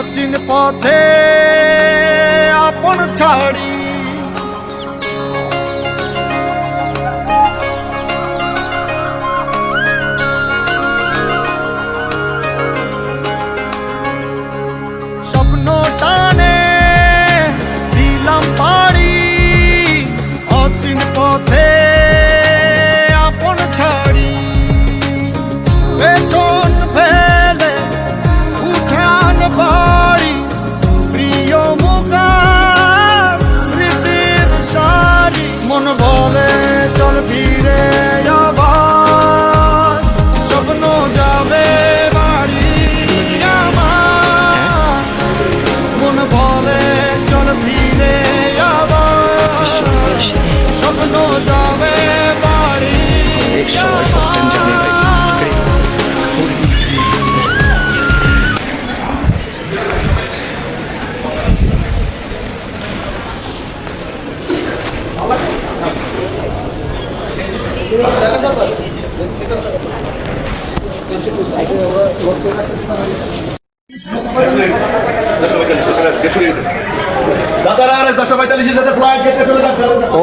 অচিন পথে আপন ছাড়ি স্বপ্ন টানে দিলাম পাড়ি অচিন পথে আপন ছাড়ি পেছন ফেলে উঠান বাড়ি প্রিয় মুখার স্মৃতির সারি মন বলে চল ফিরে আবার স্বপ্ন যাবে বাড়ি আমার মন বলে চল ফিরে আবার স্বপ্ন যাবে বাড়ি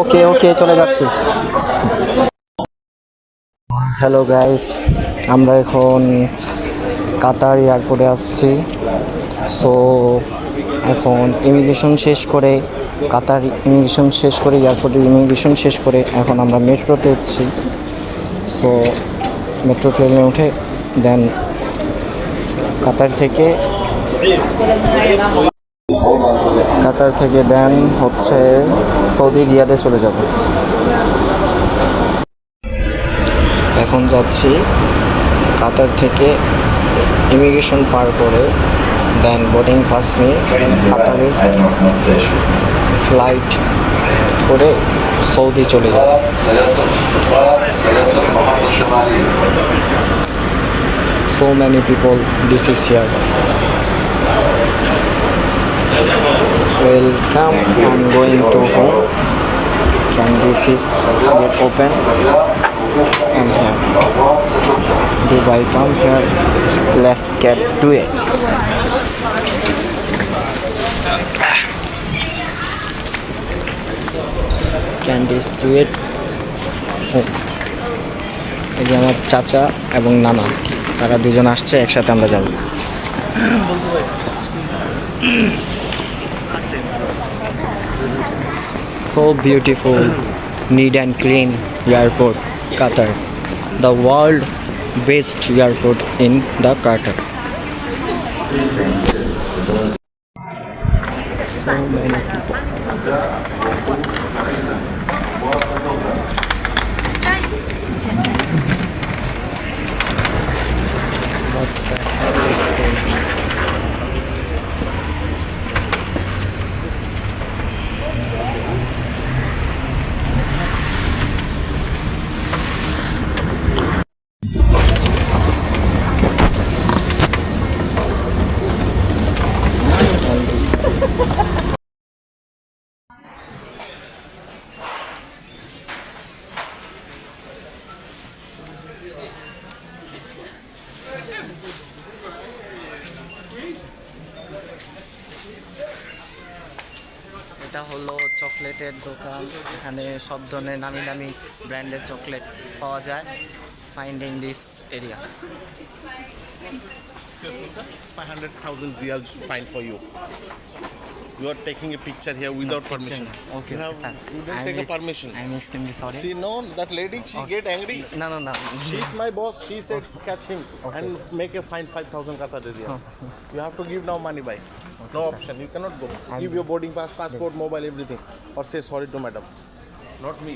ওকে ওকে চলে যাচ্ছি। হ্যালো গাইস, আমরা এখন কাতার এয়ারপোর্টে আসছি। সো এখন ইমিগ্রেশন শেষ করে কাতার ইমিগ্রেশন শেষ করে এয়ারপোর্টের ইমিগ্রেশন শেষ করে এখন আমরা মেট্রোতে উঠছি। সো মেট্রো ট্রেনে উঠে দেন কাতার থেকে দেন হচ্ছে সৌদি রিয়াদে চলে যাব। এখন যাচ্ছি কাতার থেকে ইমিগ্রেশন পার করে দেন বোর্ডিং পাস নিয়ে কাতারের ফ্লাইট করে সৌদি চলে যাব। So many people, this is here. Welcome, I'm going to home. Can this is get open? Come here. Dubai, come here. Let's get to it. Can this do it? এই যে আমার চাচা এবং নানা, তারা দুজন আসছে, একসাথে আমরা যাব। So beautiful, neat and clean airport, Qatar. The world best airport in the Qatar. So many people. What the hell is going on? এটা হলো চকলেটের দোকান। এখানে সব ধরনের নামি দামি ব্র্যান্ডের চকলেট পাওয়া যায়। Finding this area. Excuse me, sir. 500,000 riyals fine for you. You are taking a picture here without permission. Okay, You have, sir. you don't take a permission. I'm extremely sorry. See, no, that lady, she get angry. No. She's my boss. She said catch him and make a fine 5,000 Qatar riyal. You have to give now money by. No option. You cannot go. Give your boarding pass, passport, mobile, everything, or say sorry to madam. Not me.